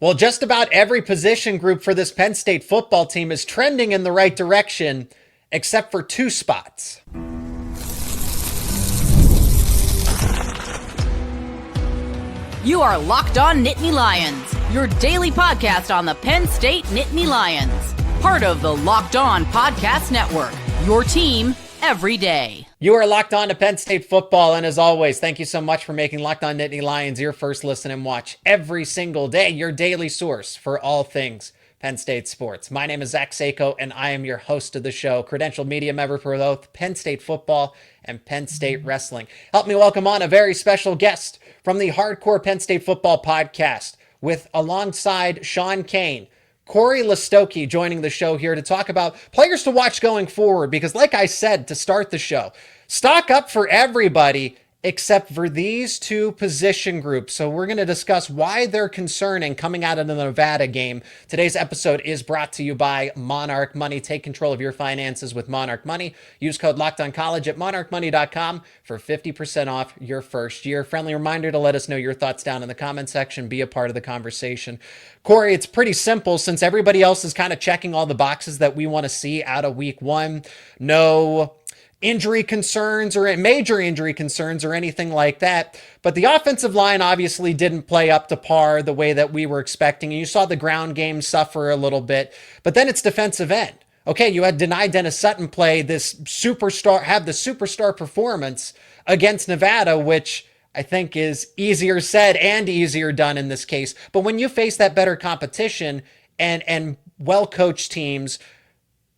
Well, just about every position group for this Penn State football team is trending in the right direction, except for two spots. You are Locked On Nittany Lions, your daily podcast on the Penn State Nittany Lions. Part of the Locked On Podcast Network, your team every day. You are locked on to Penn State football, and as always, thank you so much for making Locked On Nittany Lions your first listen and watch every single day, your daily source for all things Penn State sports. My name is Zach Seyko, and I am your host of the show, credentialed media member for both Penn State football and Penn State wrestling. Help me welcome on a very special guest from the Hardcore Penn State Football Podcast, with alongside Sean Kane, Cory Lestochi joining the show here to talk about players to watch going forward, because like I said to start the show, stock up for everybody except for these two position groups. So we're going to discuss why they're concerning coming out of the Nevada game. Today's episode is brought to you by Monarch Money. Take control of your finances with Monarch Money. Use code LOCKEDONCollege at monarchmoney.com for 50% off your first year. Friendly reminder to let us know your thoughts down in the comment section. Be a part of the conversation. Cory, it's pretty simple since everybody else is kind of checking all the boxes that we want to see out of week one. No injury concerns or major injury concerns or anything like that. But the offensive line obviously didn't play up to par the way that we were expecting. You saw the ground game suffer a little bit, but then it's defensive end. Okay, you had Dani Dennis-Sutton play this superstar performance against Nevada, which I think is easier said and easier done in this case. But when you face that better competition and well-coached teams,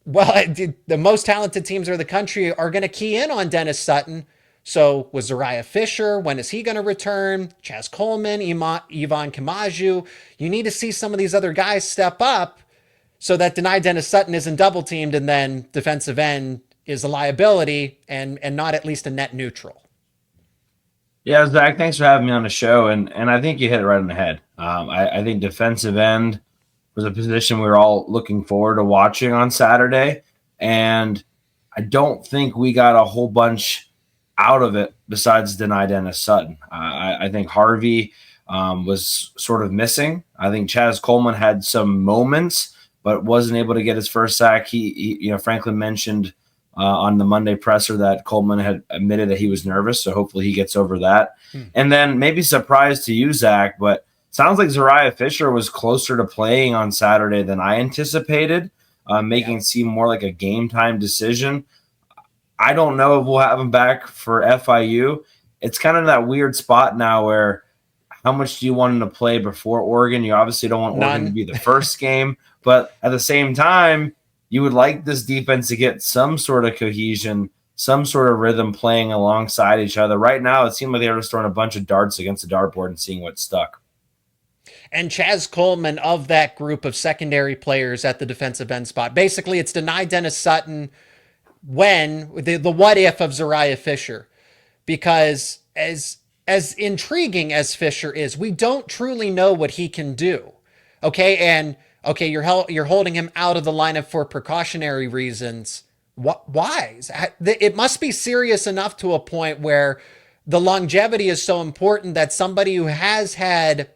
the most talented teams in the country are going to key in on Dennis-Sutton. So with Zuriah Fisher, when is he going to return? Chaz Coleman, Yvonne Kamaju. You need to see some of these other guys step up so that Dani Dennis-Sutton isn't double-teamed and then defensive end is a liability and not at least a net neutral. Yeah, Zach, thanks for having me on the show. And I think you hit it right on the head. I think defensive end was a position we were all looking forward to watching on Saturday. And I don't think we got a whole bunch out of it besides Dani Dennis-Sutton. I think Harvey was sort of missing. I think Chaz Coleman had some moments, but wasn't able to get his first sack. He Franklin mentioned on the Monday presser that Coleman had admitted that he was nervous, so hopefully he gets over that. And then maybe surprise to you, Zach, but sounds like Zuriah Fisher was closer to playing on Saturday than I anticipated, making it seem more like a game time decision. I don't know if we'll have him back for FIU. It's kind of that weird spot now where how much do you want him to play before Oregon? You obviously don't want Oregon to be the first game, but at the same time, you would like this defense to get some sort of cohesion, some sort of rhythm playing alongside each other. Right now, it seemed like they were just throwing a bunch of darts against the dartboard and seeing what stuck. And Chaz Coleman of that group of secondary players at the defensive end spot. Basically, it's Dani Dennis-Sutton when the what if of Zuriah Fisher. Because as intriguing as Fisher is, we don't truly know what he can do. Okay, and okay, you're holding him out of the lineup for precautionary reasons. Why? It must be serious enough to a point where the longevity is so important that somebody who has had,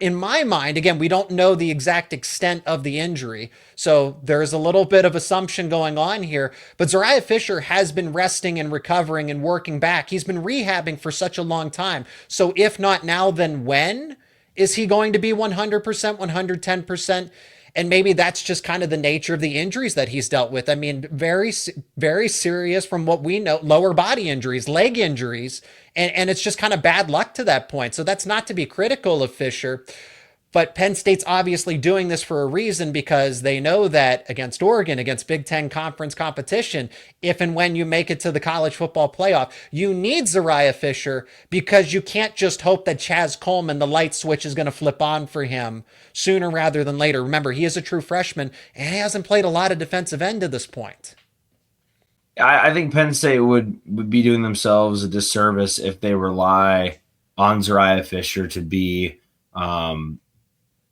in my mind, again, we don't know the exact extent of the injury, so there's a little bit of assumption going on here, but Zuriah Fisher has been resting and recovering and working back. He's been rehabbing for such a long time. So if not now, then when is he going to be 100%, 110%? And maybe that's just kind of the nature of the injuries that he's dealt with. I mean, very, very serious from what we know, lower body injuries, leg injuries, and it's just kind of bad luck to that point. So that's not to be critical of Fisher, but Penn State's obviously doing this for a reason, because they know that against Oregon, against Big Ten conference competition, if and when you make it to the college football playoff, you need Zuriah Fisher, because you can't just hope that Chaz Coleman, the light switch is going to flip on for him sooner rather than later. Remember, he is a true freshman and he hasn't played a lot of defensive end to this point. I think Penn State would be doing themselves a disservice if they rely on Zuriah Fisher to be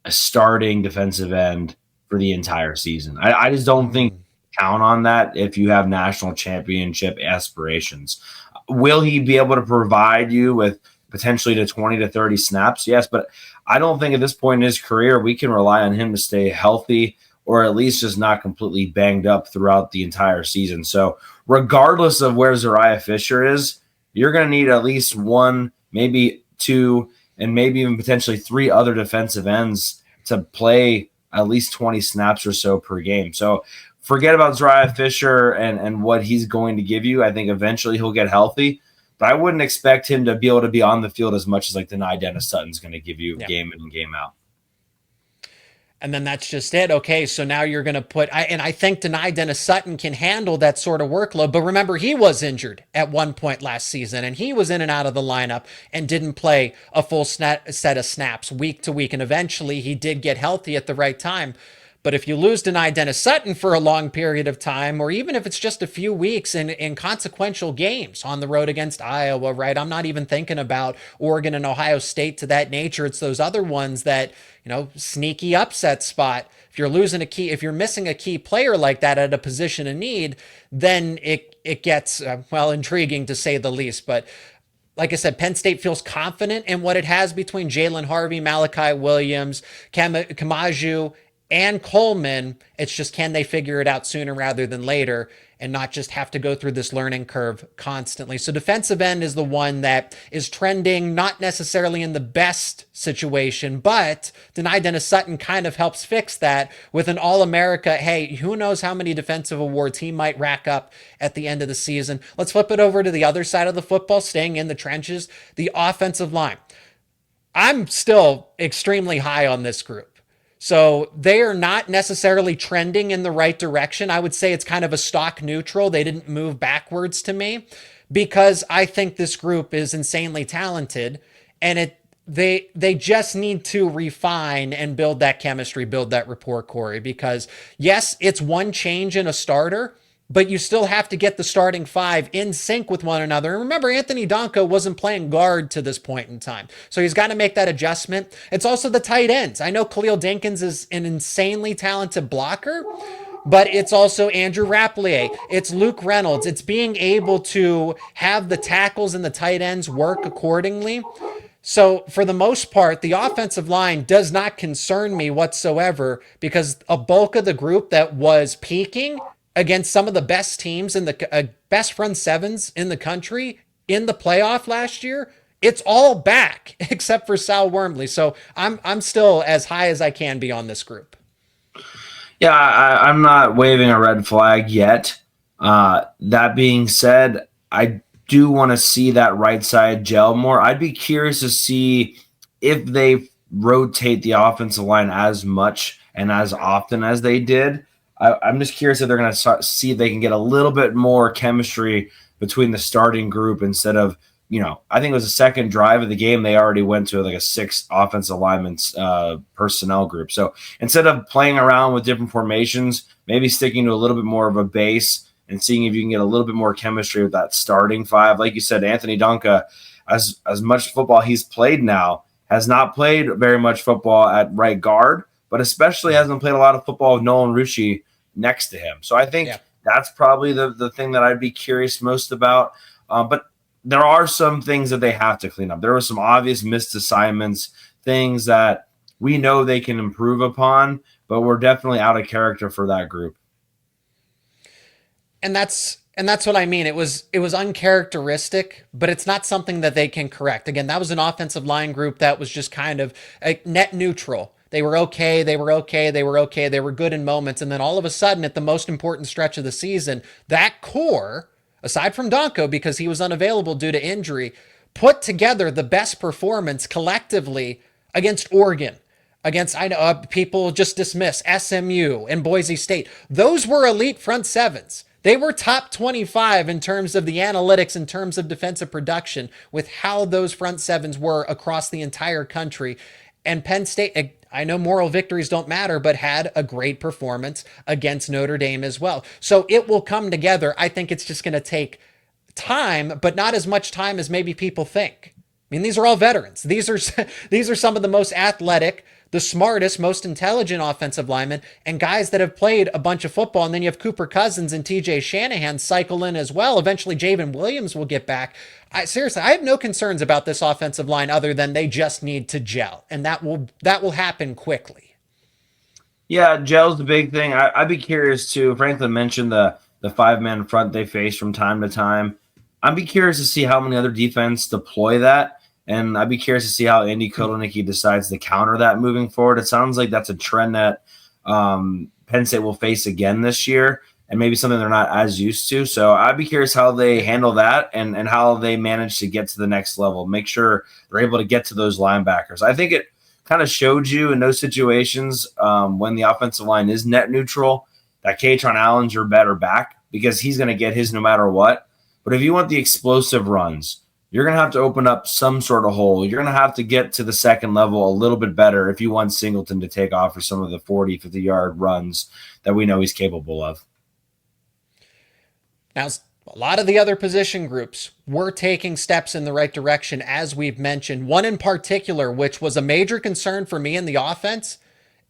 a starting defensive end for the entire season. I just don't think count on that if you have national championship aspirations. Will he be able to provide you with potentially to 20 to 30 snaps? Yes, but I don't think at this point in his career we can rely on him to stay healthy or at least just not completely banged up throughout the entire season. So regardless of where Zuriah Fisher is, you're going to need at least one, maybe two, and maybe even potentially three other defensive ends to play at least 20 snaps or so per game. So forget about Zuriah Fisher and what he's going to give you. I think eventually he'll get healthy, but I wouldn't expect him to be able to be on the field as much as like Dani Dennis-Sutton's going to give you game in and game out. And then that's just it. Okay, so now you're going to put, and I think Enai Dennis-Sutton can handle that sort of workload. But remember, he was injured at one point last season, and he was in and out of the lineup and didn't play a full set of snaps week to week. And eventually he did get healthy at the right time. But if you lose Enai Dennis-Sutton for a long period of time, or even if it's just a few weeks in consequential games on the road against Iowa, right? I'm not even thinking about Oregon and Ohio State to that nature. It's those other ones that, sneaky upset spot. If you're missing a key player like that at a position of need, then it gets, intriguing to say the least. But like I said, Penn State feels confident in what it has between Jalen Harvey, Malachi Williams, Kamaju, and Coleman. It's just, can they figure it out sooner rather than later and not just have to go through this learning curve constantly? So defensive end is the one that is trending, not necessarily in the best situation, but Enai Dennis-Sutton kind of helps fix that with an All-America. Hey, who knows how many defensive awards he might rack up at the end of the season. Let's flip it over to the other side of the football, staying in the trenches, the offensive line. I'm still extremely high on this group. So they are not necessarily trending in the right direction. I would say it's kind of a stock neutral. They didn't move backwards to me because I think this group is insanely talented, and they just need to refine and build that chemistry, build that rapport, Cory, because yes, it's one change in a starter, but you still have to get the starting five in sync with one another. And remember, Anthony Donko wasn't playing guard to this point in time, so he's got to make that adjustment. It's also the tight ends. I know Khalil Dinkins is an insanely talented blocker, but it's also Andrew Rapplier. It's Luke Reynolds. It's being able to have the tackles and the tight ends work accordingly. So for the most part, the offensive line does not concern me whatsoever because a bulk of the group that was peaking against some of the best teams in the best front sevens in the country in the playoff last year, it's all back except for Sal Wormley. So I'm still as high as I can be on this group. Yeah, I'm not waving a red flag yet. That being said, I do want to see that right side gel more. I'd be curious to see if they rotate the offensive line as much and as often as they did. I'm just curious if they're going to see if they can get a little bit more chemistry between the starting group instead of, I think it was the second drive of the game. They already went to like a 6 offensive lineman personnel group. So instead of playing around with different formations, maybe sticking to a little bit more of a base and seeing if you can get a little bit more chemistry with that starting five. Like you said, Anthony Donka, as much football he's played now, has not played very much football at right guard, but especially hasn't played a lot of football with Nolan Rucci next to him. So I think that's probably the thing that I'd be curious most about. But there are some things that they have to clean up. There were some obvious missed assignments, things that we know they can improve upon, but we're definitely out of character for that group. And that's what I mean. It was uncharacteristic, but it's not something that they can correct. Again, that was an offensive line group that was just kind of net neutral. They were okay. They were good in moments. And then all of a sudden, at the most important stretch of the season, that core, aside from Donko, because he was unavailable due to injury, put together the best performance collectively against Oregon, against, I know people just dismiss SMU and Boise State. Those were elite front sevens. They were top 25 in terms of the analytics, in terms of defensive production, with how those front sevens were across the entire country. And Penn State, I know moral victories don't matter, but had a great performance against Notre Dame as well. So it will come together. I think it's just going to take time, but not as much time as maybe people think. I mean, these are all veterans. These are some of the most athletic, the smartest, most intelligent offensive linemen and guys that have played a bunch of football. And then you have Cooper Cousins and TJ Shanahan cycle in as well. Eventually, Javen Williams will get back. Seriously, I have no concerns about this offensive line other than they just need to gel, and that will happen quickly. Yeah, gel's the big thing. I'd be curious too. Franklin mentioned the 5-man front they face from time to time. I'd be curious to see how many other defense deploy that, and I'd be curious to see how Andy Kotelnicki decides to counter that moving forward. It sounds like that's a trend that Penn State will face again this year, and maybe something they're not as used to. So I'd be curious how they handle that and how they manage to get to the next level, make sure they're able to get to those linebackers. I think it kind of showed you in those situations when the offensive line is net neutral that Katron Allen's your better back because he's going to get his no matter what. But if you want the explosive runs, you're going to have to open up some sort of hole. You're going to have to get to the second level a little bit better if you want Singleton to take off for some of the 40, 50-yard runs that we know he's capable of. Now, a lot of the other position groups were taking steps in the right direction, as we've mentioned. One in particular, which was a major concern for me in the offense,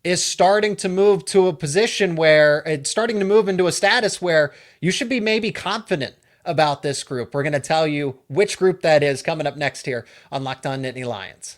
is starting to move to a position where it's starting to move into a status where you should be maybe confident about this group. We're going to tell you which group that is coming up next here on Locked On Nittany Lions.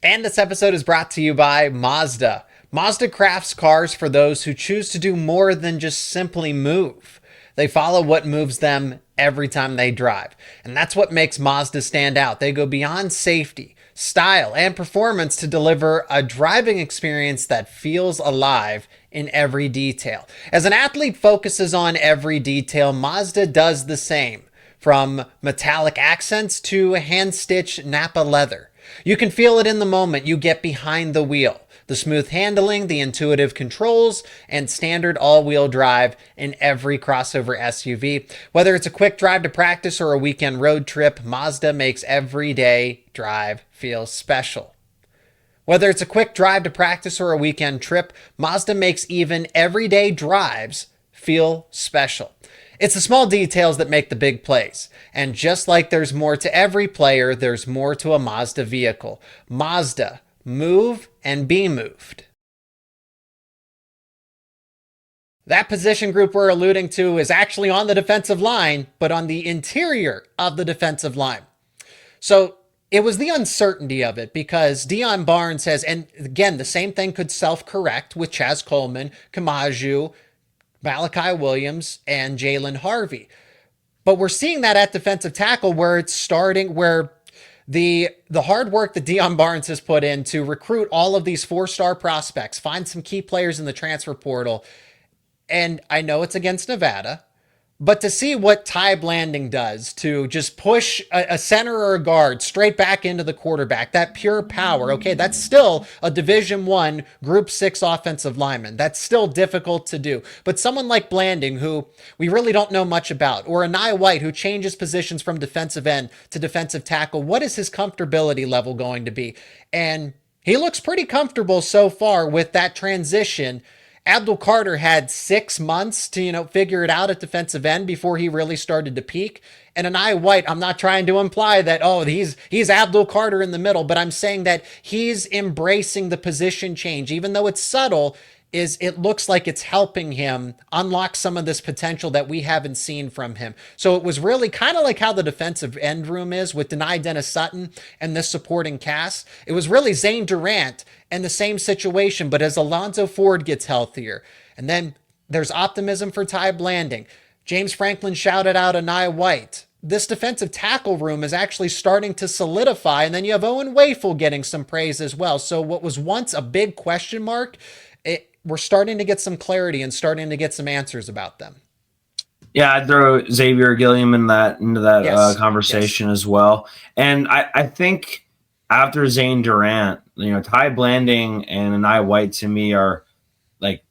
And this episode is brought to you by Mazda. Mazda crafts cars for those who choose to do more than just simply move. They follow what moves them every time they drive. And that's what makes Mazda stand out. They go beyond safety, style, and performance to deliver a driving experience that feels alive in every detail. As an athlete focuses on every detail, Mazda does the same. From metallic accents to hand-stitched Napa leather. You can feel it in the moment you get behind the wheel. The smooth handling, the intuitive controls, and standard all-wheel drive in every crossover SUV. Whether it's a quick drive to practice or a weekend road trip, Mazda makes every day drive feel special. Whether it's a quick drive to practice or a weekend trip, Mazda makes even everyday drives feel special. It's the small details that make the big plays. And just like there's more to every player, there's more to a Mazda vehicle. Mazda. Move and be moved. That position group we're alluding to is actually on the defensive line, but on the interior of the defensive line. So it was the uncertainty of it because Deion Barnes has, and again, the same thing could self-correct with Chaz Coleman, Kamaju, Malachi Williams, and Jalen Harvey. But we're seeing that at defensive tackle where it's starting, where the hard work that Deion Barnes has put in to recruit all of these 4-star prospects, find some key players in the transfer portal, and I know it's against Nevada, but to see what Ty Blanding does to just push a center or a guard straight back into the quarterback, that pure power, okay, that's still a Division I Group 6 offensive lineman. That's still difficult to do. But someone like Blanding, who we really don't know much about, or Enai White, who changes positions from defensive end to defensive tackle, what is his comfortability level going to be? And he looks pretty comfortable so far with that transition. Abdul Carter had 6 months to, figure it out at defensive end before he really started to peak. And Enai White, I'm not trying to imply that, he's Abdul Carter in the middle, but I'm saying that he's embracing the position change, even though it's subtle. It looks like it's helping him unlock some of this potential that we haven't seen from him. So it was really kind of like how the defensive end room is with Dani Dennis-Sutton and this supporting cast. It was really Zane Durant and the same situation, but as Alonzo Ford gets healthier. And then there's optimism for Ty Blanding. James Franklin shouted out Enai White. This defensive tackle room is actually starting to solidify, and then you have Owen Wafel getting some praise as well. So what was once a big question mark, we're starting to get some clarity and starting to get some answers about them. Yeah, I'd throw Xavier Gilliam into that conversation as well. And I think after Zane Durant, Ty Blanding and Enai White to me are like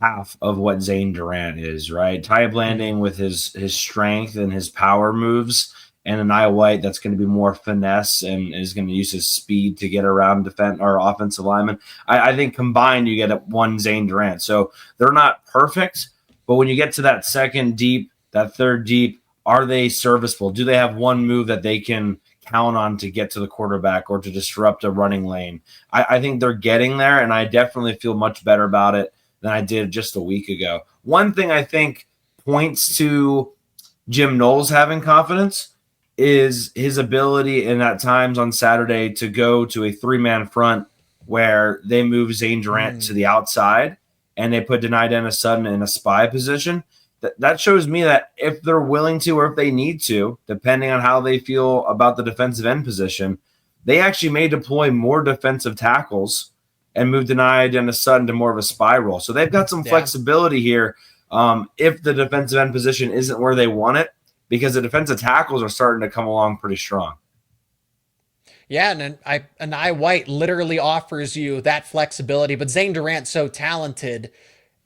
half of what Zane Durant is, right? Ty Blanding with his strength and his power moves, and Enai White that's going to be more finesse and is going to use his speed to get around defense or offensive linemen. I think combined you get one Zane Durant. So they're not perfect, but when you get to that second deep, that third deep, are they serviceable? Do they have one move that they can count on to get to the quarterback or to disrupt a running lane. I think they're getting there, and I definitely feel much better about it than I did just a week ago. One thing I think points to Jim Knowles having confidence is his ability in at times on Saturday to go to a 3-man front where they move Zane Durant to the outside and they put Dani Dennis-Sutton in a spy position. That shows me that if they're willing to or if they need to, depending on how they feel about the defensive end position, they actually may deploy more defensive tackles and move Dani Dennis-Sutton to more of a spy role. So they've got some flexibility here if the defensive end position isn't where they want it, because the defensive tackles are starting to come along pretty strong. Yeah, and Enai White literally offers you that flexibility, but Zane Durant's so talented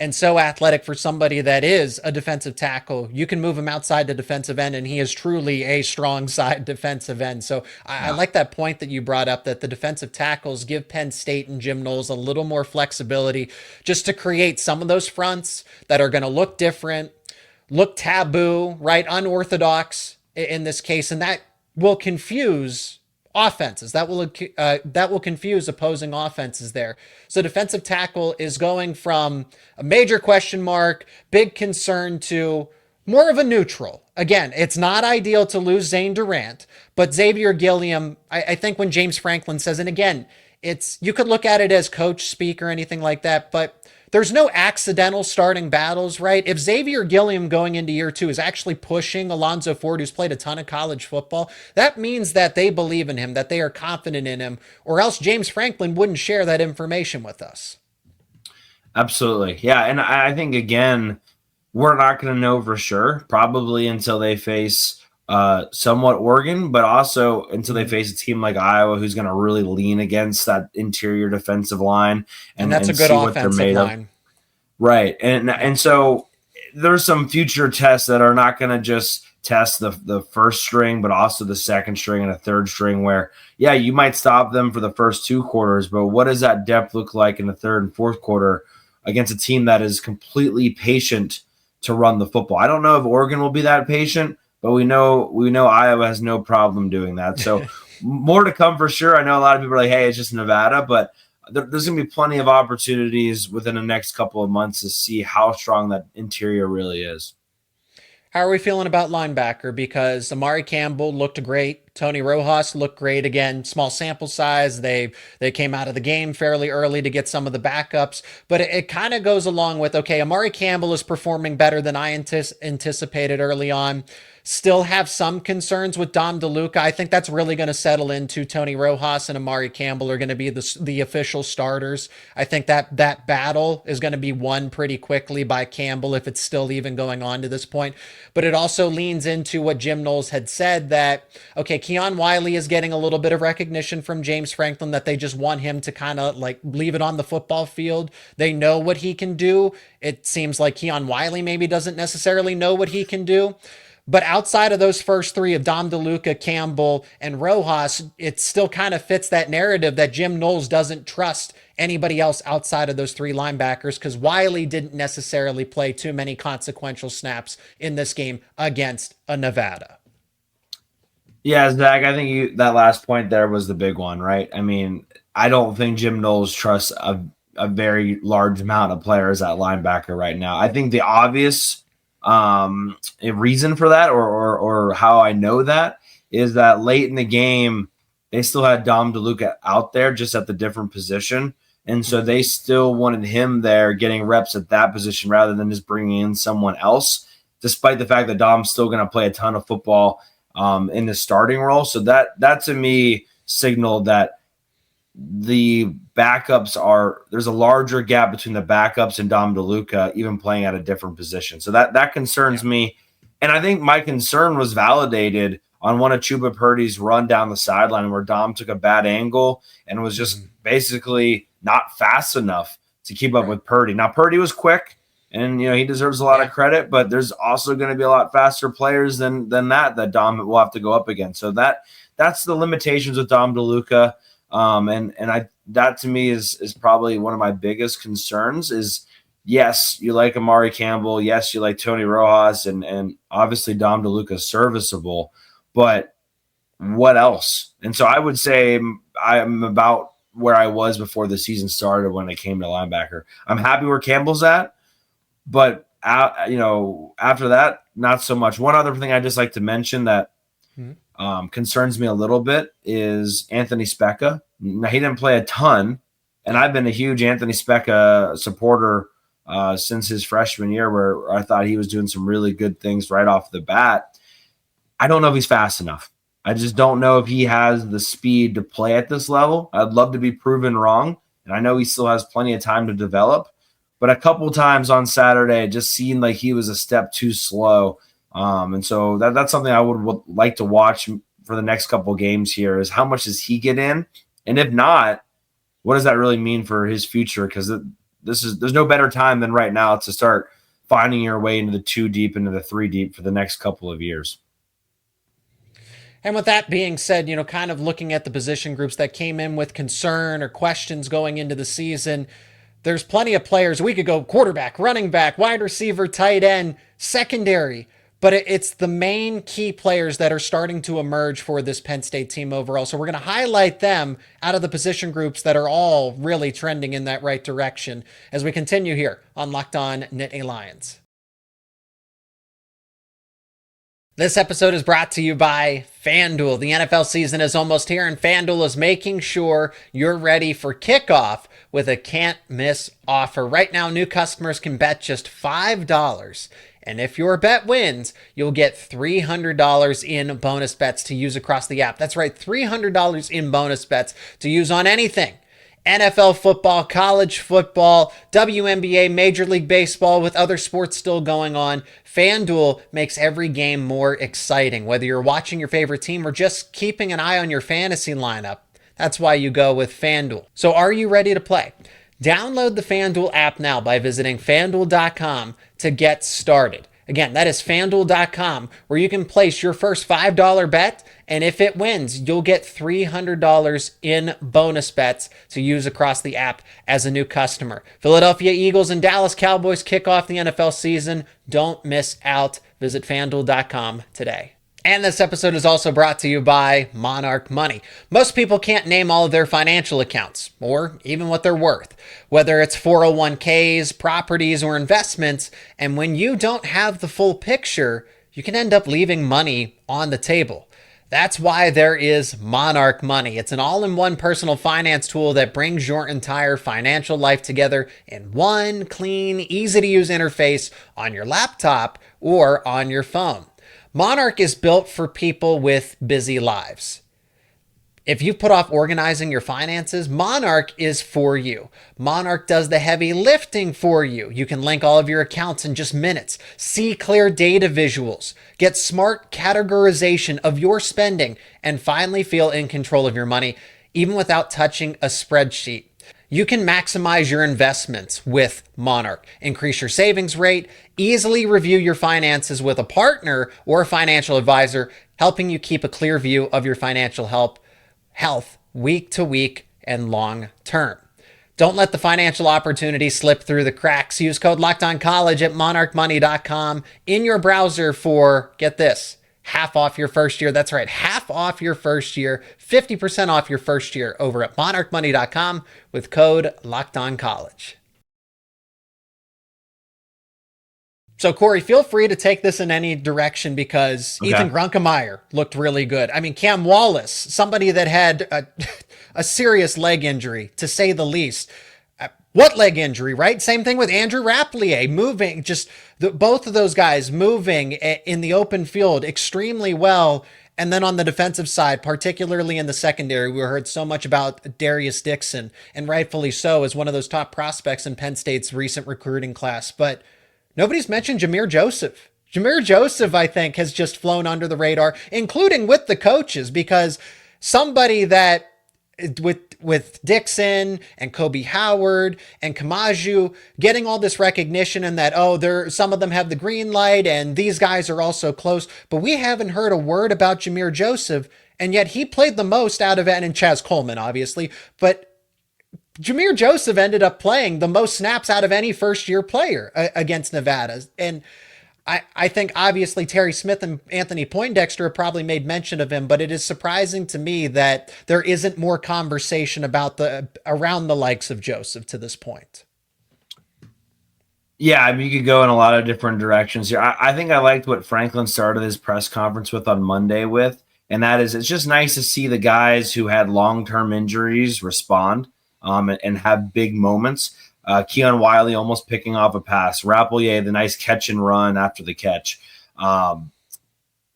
and so athletic for somebody that is a defensive tackle. You can move him outside the defensive end, and he is truly a strong side defensive end. So I like that point that you brought up, that the defensive tackles give Penn State and Jim Knowles a little more flexibility just to create some of those fronts that are going to look different, look taboo, right? Unorthodox in this case, and that will confuse offenses. That will confuse opposing offenses there. So defensive tackle is going from a major question mark, big concern, to more of a neutral. Again, it's not ideal to lose Zane Durant, but Xavier Gilliam, I think when James Franklin says, and again, you could look at it as coach speak or anything like that, but there's no accidental starting battles, right? If Xavier Gilliam going into year 2 is actually pushing Alonzo Ford, who's played a ton of college football, that means that they believe in him, that they are confident in him, or else James Franklin wouldn't share that information with us. Absolutely. Yeah. And I think, again, we're not going to know for sure, probably until they face somewhat Oregon, but also until they face a team like Iowa, who's going to really lean against that interior defensive line. And that's a good offensive line. Right. And so there's some future tests that are not going to just test the first string, but also the second string and a third string where, yeah, you might stop them for the first 2 quarters, but what does that depth look like in the third and fourth quarter against a team that is completely patient to run the football? I don't know if Oregon will be that patient, but we know Iowa has no problem doing that. So more to come for sure. I know a lot of people are like, hey, it's just Nevada, but there's going to be plenty of opportunities within the next couple of months to see how strong that interior really is. How are we feeling about linebacker? Because Amari Campbell looked great. Tony Rojas looked great again. Small sample size. They came out of the game fairly early to get some of the backups. But it kind of goes along with, okay, Amari Campbell is performing better than I anticipated early on. Still have some concerns with Dom DeLuca. I think that's really going to settle into Tony Rojas and Amari Campbell are going to be the official starters. I think that battle is going to be won pretty quickly by Campbell if it's still even going on to this point. But it also leans into what Jim Knowles had said that, okay, Keon Wiley is getting a little bit of recognition from James Franklin that they just want him to kind of like leave it on the football field. They know what he can do. It seems like Keon Wiley maybe doesn't necessarily know what he can do. But outside of those first 3 of Dom DeLuca, Campbell, and Rojas, it still kind of fits that narrative that Jim Knowles doesn't trust anybody else outside of those 3 linebackers because Wiley didn't necessarily play too many consequential snaps in this game against a Nevada. Yeah, Zach, I think that last point there was the big one, right? I mean, I don't think Jim Knowles trusts a very large amount of players at linebacker right now. I think the obvious a reason for that or how I know that is that late in the game, they still had Dom DeLuca out there just at the different position. And so they still wanted him there getting reps at that position rather than just bringing in someone else, despite the fact that Dom's still going to play a ton of football in the starting role. So that to me signaled that the backups there's a larger gap between the backups and Dom DeLuca even playing at a different position. So that concerns me. And I think my concern was validated on one of Chuba Purdy's run down the sideline where Dom took a bad angle and was just basically not fast enough to keep up with Purdy. Now Purdy was quick and he deserves a lot of credit, but there's also going to be a lot faster players than that Dom will have to go up against. So that's the limitations with Dom DeLuca. That to me is probably one of my biggest concerns is, yes, you like Amari Campbell. Yes, you like Tony Rojas and obviously Dom DeLuca is serviceable, but what else? And so I would say I'm about where I was before the season started when it came to linebacker. I'm happy where Campbell's at, but after that, not so much. One other thing I just like to mention that concerns me a little bit is Anthony Specka. Now, he didn't play a ton, and I've been a huge Anthony Specka supporter since his freshman year, where I thought he was doing some really good things right off the bat. I don't know if he's fast enough. I just don't know if he has the speed to play at this level. I'd love to be proven wrong, and I know he still has plenty of time to develop. But a couple times on Saturday, it just seemed like he was a step too slow. And so that's something I would like to watch for the next couple of games here is how much does he get in? And if not, what does that really mean for his future? Because there's no better time than right now to start finding your way into the 2 deep, into the 3 deep for the next couple of years. And with that being said, kind of looking at the position groups that came in with concern or questions going into the season, there's plenty of players. We could go quarterback, running back, wide receiver, tight end, secondary, but it's the main key players that are starting to emerge for this Penn State team overall. So we're going to highlight them out of the position groups that are all really trending in that right direction as we continue here on Locked On Nittany Lions. This episode is brought to you by FanDuel. The NFL season is almost here, and FanDuel is making sure you're ready for kickoff with a can't-miss offer. Right now, new customers can bet just $5, and if your bet wins, you'll get $300 in bonus bets to use across the app. That's right, $300 in bonus bets to use on anything. NFL football, college football, WNBA, Major League Baseball, with other sports still going on. FanDuel makes every game more exciting, whether you're watching your favorite team or just keeping an eye on your fantasy lineup. That's why you go with FanDuel. So are you ready to play? Download the FanDuel app now by visiting FanDuel.com to get started. Again, that is FanDuel.com, where you can place your first $5 bet, and if it wins, you'll get $300 in bonus bets to use across the app as a new customer. Philadelphia Eagles and Dallas Cowboys kick off the NFL season. Don't miss out. Visit FanDuel.com today. And this episode is also brought to you by Monarch Money. Most people can't name all of their financial accounts, or even what they're worth, whether it's 401ks, properties, or investments. And when you don't have the full picture, you can end up leaving money on the table. That's why there is Monarch Money. It's an all-in-one personal finance tool that brings your entire financial life together in one clean, easy-to-use interface on your laptop or on your phone. Monarch is built for people with busy lives. If you put off organizing your finances, Monarch is for you. Monarch does the heavy lifting for you. You can link all of your accounts in just minutes, see clear data visuals, get smart categorization of your spending, and finally feel in control of your money, even without touching a spreadsheet. You can maximize your investments with Monarch, increase your savings rate, easily review your finances with a partner or a financial advisor, helping you keep a clear view of your financial health week to week and long term. Don't let the financial opportunity slip through the cracks. Use code LOCKEDONCOLLEGE at monarchmoney.com in your browser for, get this, half off your first year. That's right, half off your first year, 50% off your first year over at monarchmoney.com with code LOCKEDONCOLLEGE. So, Cory, feel free to take this in any direction because Ethan Grunkemeyer looked really good. I mean, Cam Wallace, somebody that had a serious leg injury, to say the least. What leg injury, right? Same thing with Andrew Rapplier, moving, both of those guys moving in the open field extremely well. And then on the defensive side, particularly in the secondary, we heard so much about Darius Dixon, and rightfully so, as one of those top prospects in Penn State's recent recruiting class. But nobody's mentioned Jameer Joseph. Jameer Joseph, I think, has just flown under the radar, including with the coaches, because somebody that with Dixon and Kobe Howard and Kamaju getting all this recognition and that, some of them have the green light and these guys are also close, but we haven't heard a word about Jameer Joseph, and yet he played the most out of it, and Chaz Coleman, obviously, but Jameer Joseph ended up playing the most snaps out of any first-year player against Nevada. And I think obviously Terry Smith and Anthony Poindexter have probably made mention of him, but it is surprising to me that there isn't more conversation about around the likes of Joseph to this point. Yeah, I mean, you could go in a lot of different directions here. I think I liked what Franklin started his press conference with on Monday with, and that is it's just nice to see the guys who had long-term injuries respond and have big moments. Keon Wiley almost picking off a pass. Rappleyea, the nice catch and run after the catch.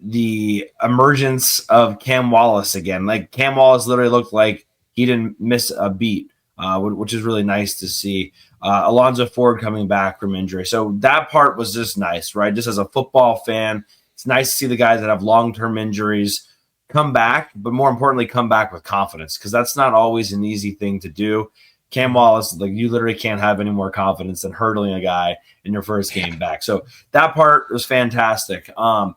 The emergence of Cam Wallace again. Like Cam Wallace literally looked like he didn't miss a beat, which is really nice to see. Alonzo Ford coming back from injury. So that part was just nice, right? Just as a football fan, it's nice to see the guys that have long-term injuries come back, but more importantly, come back with confidence because that's not always an easy thing to do. Cam Wallace, like you literally can't have any more confidence than hurdling a guy in your first game back. So that part was fantastic. The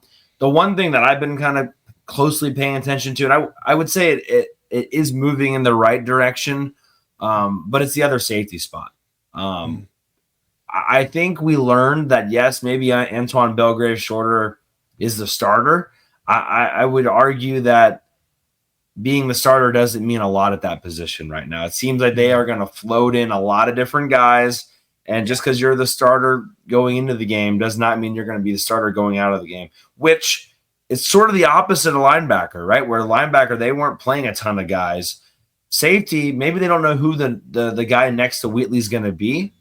one thing that I've been kind of closely paying attention to, and I would say it is moving in the right direction, but it's the other safety spot. I think we learned that, yes, maybe Antoine Belgrave-Shorter is the starter. I would argue that being the starter doesn't mean a lot at that position right now. It seems like they are going to float in a lot of different guys. And just because you're the starter going into the game does not mean you're going to be the starter going out of the game, which is sort of the opposite of linebacker, right? Where linebacker, they weren't playing a ton of guys. Safety, maybe they don't know who the guy next to Wheatley's going to be,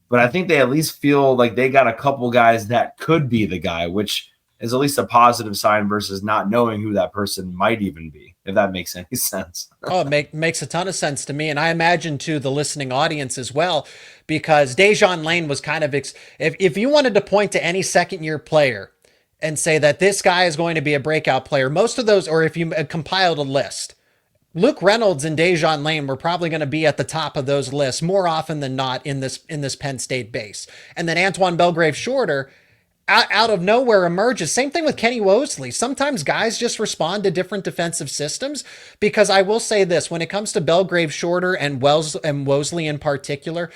but I think they at least feel like they got a couple guys that could be the guy, which is at least a positive sign versus not knowing who that person might even be, if that makes any sense. Oh, it makes a ton of sense to me. And I imagine to the listening audience as well, because Dejon Lane was kind of, if you wanted to point to any second-year player and say that this guy is going to be a breakout player, most of those, or if you compiled a list, Luke Reynolds and Dejon Lane were probably going to be at the top of those lists more often than not in this Penn State base. And then Antoine Belgrave-Shorter out of nowhere emerges. Same thing with Kenny Woseley. Sometimes guys just respond to different defensive systems, because I will say this, when it comes to Belgrave-Shorter and Woseley in particular,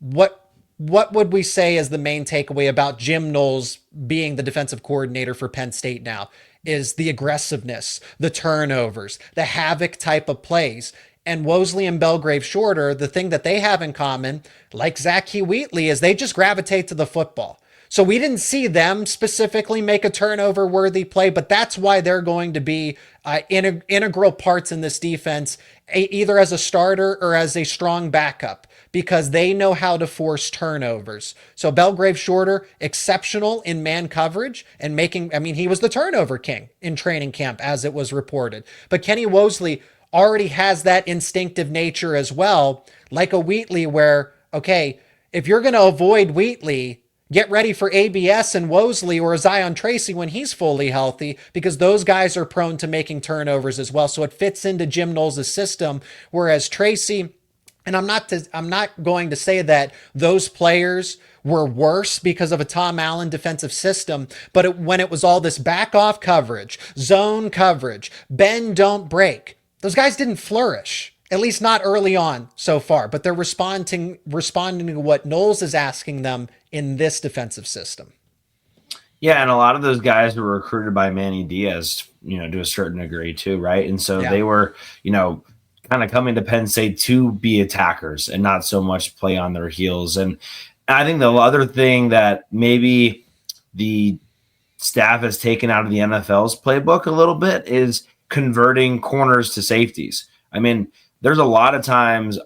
what would we say is the main takeaway about Jim Knowles being the defensive coordinator for Penn State now? Is the aggressiveness, the turnovers, the havoc type of plays. And Woseley and Belgrave-Shorter, the thing that they have in common, like Zach Wheatley, is they just gravitate to the football. So we didn't see them specifically make a turnover-worthy play, but that's why they're going to be integral parts in this defense, either as a starter or as a strong backup, because they know how to force turnovers. So Belgrave-Shorter, exceptional in man coverage and he was the turnover king in training camp, as it was reported. But Kenny Woseley already has that instinctive nature as well, like a Wheatley where, okay, if you're going to avoid Wheatley, get ready for ABS and Woseley or Zion Tracy when he's fully healthy, because those guys are prone to making turnovers as well. So it fits into Jim Knowles' system, whereas Tracy, and I'm not going to say that those players were worse because of a Tom Allen defensive system, but when it was all this back off coverage, zone coverage, bend, don't break, those guys didn't flourish. At least not early on so far, but they're responding to what Knowles is asking them in this defensive system. Yeah, and a lot of those guys were recruited by Manny Diaz, to a certain degree too, right? And so they were, kind of coming to Penn State to be attackers and not so much play on their heels. And I think the other thing that maybe the staff has taken out of the NFL's playbook a little bit is converting corners to safeties. I mean, there's a lot of times,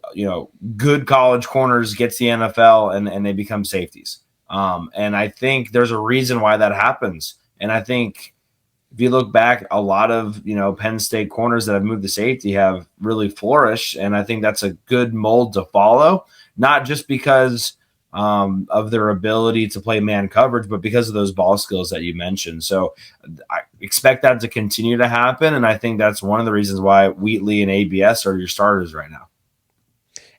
good college corners gets the NFL and they become safeties. And I think there's a reason why that happens. And I think if you look back, a lot of, Penn State corners that have moved to safety have really flourished. And I think that's a good mold to follow, not just because of their ability to play man coverage, but because of those ball skills that you mentioned. So I expect that to continue to happen. And I think that's one of the reasons why Wheatley and ABS are your starters right now.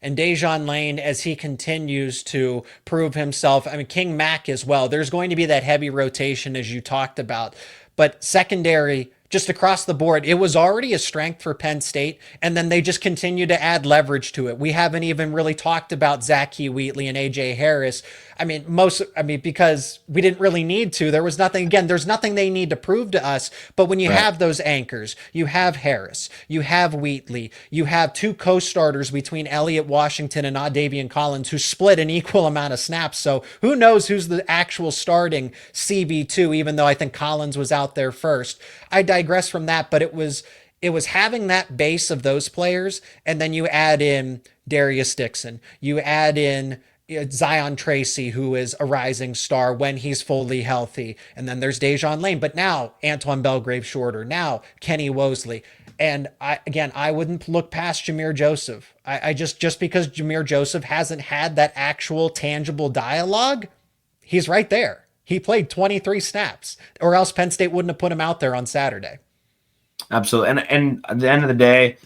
And Dejon Lane, as he continues to prove himself, King Mack as well, there's going to be that heavy rotation as you talked about. But secondary, just across the board. It was already a strength for Penn State, and then they just continue to add leverage to it. We haven't even really talked about Zachy Wheatley and AJ Harris. Because we didn't really need to. There was nothing, again, there's nothing they need to prove to us. But when you have those anchors, you have Harris, you have Wheatley, you have two co-starters between Elliott Washington and Davian Collins who split an equal amount of snaps. So who knows who's the actual starting CB2, even though I think Collins was out there first. I digress from that, but it was having that base of those players, and then you add in Darius Dixon, you add in Zion Tracy, who is a rising star when he's fully healthy. And then there's Dejon Lane, but now Antoine Belgrave-Shorter, now Kenny Woseley. And I wouldn't look past Jameer Joseph. I just because Jameer Joseph hasn't had that actual tangible dialogue, he's right there. He played 23 snaps, or else Penn State wouldn't have put him out there on Saturday. Absolutely. And at the end of the day,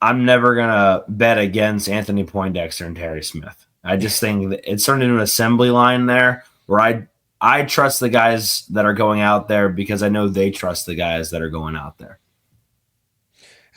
I'm never going to bet against Anthony Poindexter and Terry Smith. I just think that it's turned into an assembly line there where I trust the guys that are going out there because I know they trust the guys that are going out there.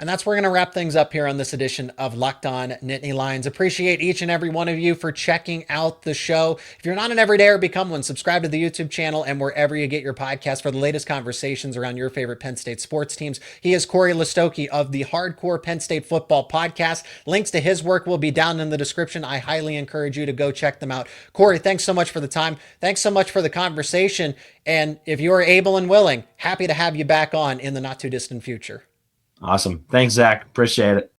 And that's where we're going to wrap things up here on this edition of Locked On Nittany Lions. Appreciate each and every one of you for checking out the show. If you're not an everydayer, become one. Subscribe to the YouTube channel and wherever you get your podcast for the latest conversations around your favorite Penn State sports teams. He is Cory Lestochi of the Hardcore Penn State Football Podcast. Links to his work will be down in the description. I highly encourage you to go check them out. Cory, thanks so much for the time. Thanks so much for the conversation. And if you are able and willing, happy to have you back on in the not too distant future. Awesome. Thanks, Zach. Appreciate it.